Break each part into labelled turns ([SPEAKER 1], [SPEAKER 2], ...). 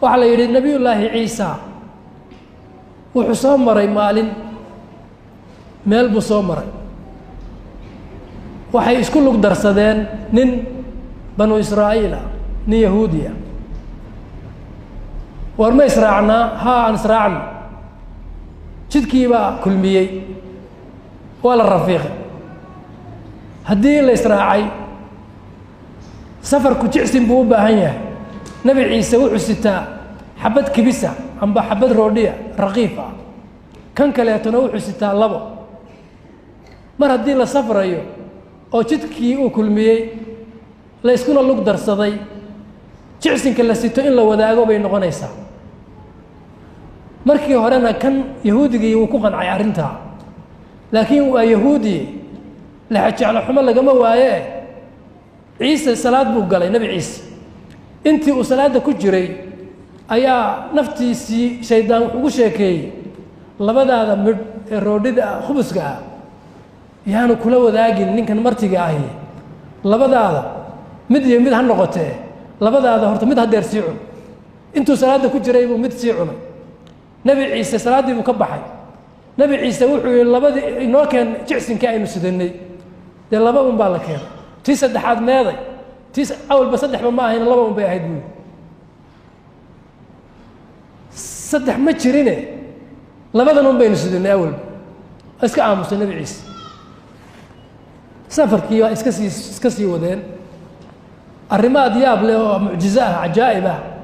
[SPEAKER 1] وعلى يد النبي الله عيسى وحسام مري مال مال بصومر وحي اسكلك درسدين نن بنو إسرائيل ني يهودية ورما إسرعنا ها أنسرعنا شدكي بقى كل مية ولا الرفيق هدي الإسراعي سفر كتعسن بوبا هنيا نبي عيسى وحسيتا حبت كبسة أم بحبت رودية رغيفة كان كلا تنوع حسيتا لبا مر هدي له سفر أيوه أو شدكي وكل مية لا يسكن اللوك درسدي تعسن كلا ستو إلا وداعو بين غنيسة markii horena kan yahuudiga uu ku qancay arinta laakiin waa yahuudi la xajalo xumo lagama waaye ciise salaad buu galay nabi ciise intii uu salaada ku jiray ayaa naftiisii shaydaan ugu sheekeeyay labadaada mid ee roodhida khubusga yaanu kula wadaagin ninkan martiga ahi labadaada mid iyo mid ha noqotee labadaada horta mid hadeer sii cun intuu salaada ku jiray buu mid sii cunay نبي عيسى صلاة مكبحة نبي عيسى وحي لبدي إنه كان جعسن كائن سدني ده لبا بالك هنا تيسد حد ماضي أول بصدح ما هنا لبا بيعيدون صدح ما تشرينه لبدا نوم بين سدني أول اسك عامس النبي عيسى سافر كيا اسكسي ودين الرماد ياب له معجزات عجائبة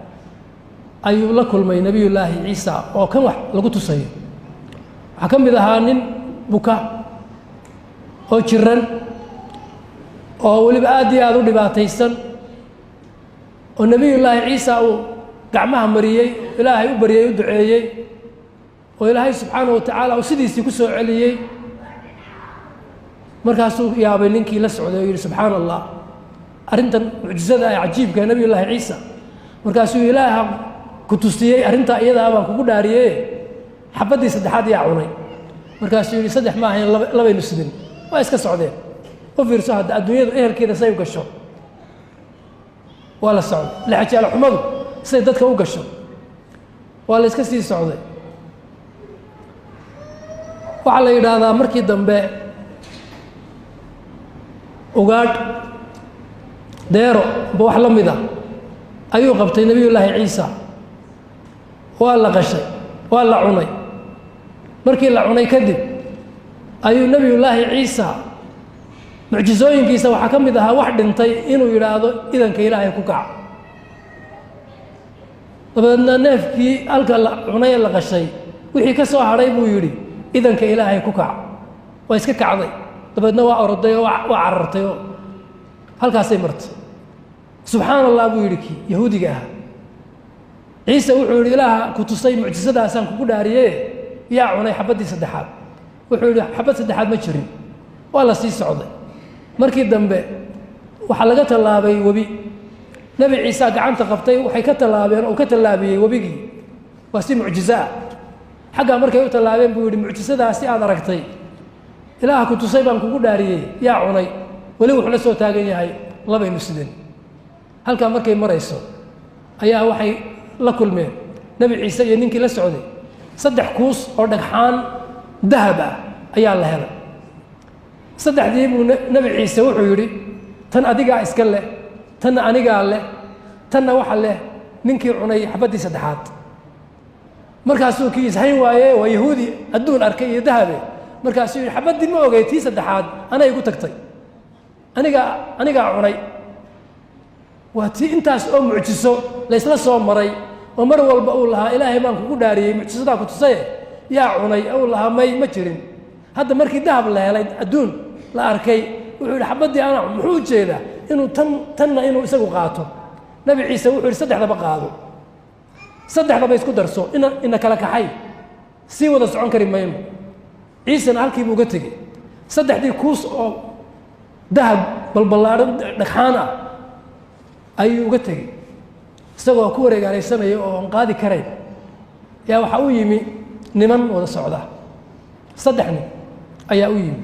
[SPEAKER 1] ayuu la kulmay nabi ilaahi ciisa oo kan wax lagu tusay waxa kamid ahaa nin buka oo jiran oo waliba aad iyo aad u dhibaataysan oo nabi ilaahi ciisa uu gacmaha mariyay ilaahay u bariyay u duceeyay oo ilaahay subhanahu wa ta'ala uu sidiisii ku soo celiyay markaasuu yaabay ninkii la socday oo yiri subhanallah arintan mucjizada ay cajiibka nabi ilaahi ciisa markaasuu ilaahay كتوستي أرنتا إذا أبغى كوكو داريه حبدي صدحات يا عوني مركز يقول صدح ما هي لا بين السدين ما يسكت سعودي وفي رسالة الدنيا إيه كذا سيوك الشو ولا السعود لا حكي على حمض سيدتك وك الشو ولا يسكت سي السعودي وعلى هذا مركي دمبه وقال ديرو بوحلم ذا أيوه قبتي نبي الله عيسى ولا قشي ولا عني مركي لا عني كذب أي نبي الله عيسى معجزوين كيسا وحكم إذا واحد انتي إنه يرادو إذا كإلهي كوكع طبعا نفكي ألك عني لا قشي وحي كسو حريب ويري إذا كإلهي كوكع ويسكك عضي طبعا نوا أردي وعررتي هل كاسي مرت سبحان الله أبو يريكي يهودي جاها عيسى وحول إله كتصي معجزة أسان كوكو داريه يا عني حبدي صدحات وحول حبد صدحات ما تشري ولا سي سعودي مركي دمبه وحلقت الله بي وبي نبي عيسى قعان تقفتي وحيكت الله بي وكت الله بي وبيجي وسي معجزة حقا مركي يوت الله بي بيقول معجزة أسي هذا ركتي إله كتصي بان كوكو داريه يا عني ولو حنا سو تاغني هاي الله بي مسلم هل كان مركي مريسو أيها وحي لكل مين نبي عيسى ينكي لا سعودي صدح كوس أو دحان ذهب أيها الله هذا صدح ديب نبي عيسى وحيري تن أديقا إسكاله تن أنيقا له تن وحل له ننكي عني حبدي صدحات مركاسو كيس هين وايه ويهودي الدون أركي ذهبي مركاسو حبدي ما وقيتي صدحات أنا يقول تكتي أنيقا عني واتي انتاس او معجزو ليس لا سو مري ومر والبا او لها الهي بان كوكو داريي معجزدا كتصيه يا عني او لها ما جيرين هذا مركي ذهب لا هلay adduun la arkay wuxuu xabadii ana muxuu jeeda inuu tan inuu isagu qaato nabi ciise wuxuu saddexda qaado saddexda isku darso ina kala kaxay si wada socon kari mayno ciise halkii buu ga tagay saddexdii kuus oo dahab balbalaaran dhaqaana ayuu uga tagay isagoo ku wareegaysanaya oo aan qaadi karayn yaa waxa uu yimi niman wada socda saddex nin ayaa u yimi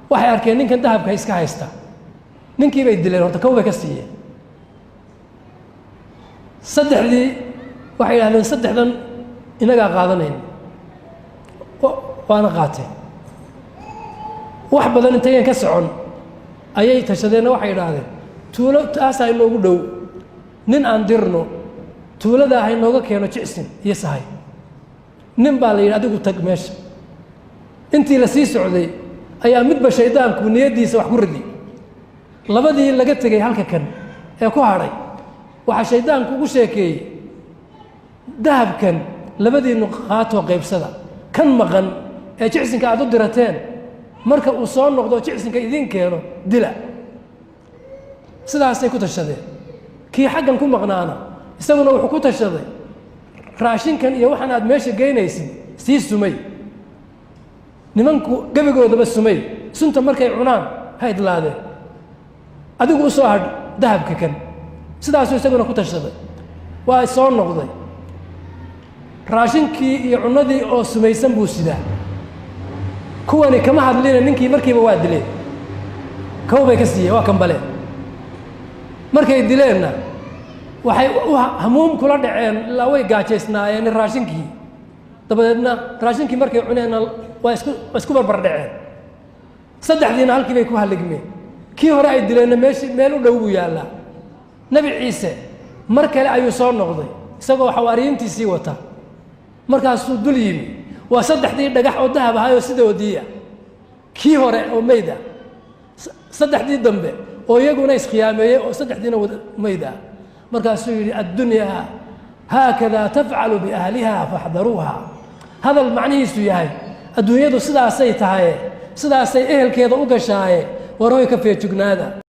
[SPEAKER 1] waxay arkeen ninkan dahabka iska haysta ninkii bay dileen horta koob ka siiyeen saddexdii waxay yidhahdeen saddexdan inagaa qaadanayn waana qaateen wax badan intayan ka socon ayay tashadeenna waxay yidhaahdeen tuulo taasaa inoogu dhow nin aan dirno tuuladaa ha inooga keeno jicsin iyo sahay nin baa la yidhi adigu tag meesha intii la sii socday ayaa midba shaydaanku niyaddiisa wax ku ridi labadii laga tegey halka kan ee ku hadhay waxaa shaydaanku ugu sheekeeyey dahabkan labadiinnu qaatoo qaybsada kan maqan ee jicsinka aad u dirateen marka uu soo noqdo jicsinka idiin keeno dila sidaasay ku tashadeen kii xaggan ku maqnaana isaguna wuxuu ku tashaday raashinkan iyo waxaan aad meesha geynaysid sii sumay nimanku gebigoodaba sumay sunta markay cunaan ha idlaadeen adigu u soo hadh dahabka kan sidaasuu isaguna ku tashaday waa soo noqday raashinkii iyo cunadii oo sumaysan buu sidaa kuwani kama hadlina ninkii markiiba waa dileen kow bay ka siiyeen waa kambaleen markay dileenna waxay hamuum kula dhaceen ilaa way gaajaysnaayeen raashinkii dabadeedna raashinkii markay cuneenna waa isku barbar dhaceen saddexdiina halkii bay ku halligmeen kii hore ay dileenna meel u dhow buu yaallaa nebi ciise mar kale ayuu soo noqday isagoo xawaariyiintiisii wata markaasuu dul yimi waa saddexdii dhagax oo dahab ahaayoo sidoodii ah kii hore oo meyd ah saddexdii dambe oo iyaguna iskhiyaameeyey oo saddexdiina wada meyd ah markaasuu yidhi addunyaa haakadaa tafcalu biahliha faxdaruuha hadal macnihiisu yahay adduunyadu sidaasay tahaye sidaasay ehelkeeda u gashaaye war hoy ka feejignaada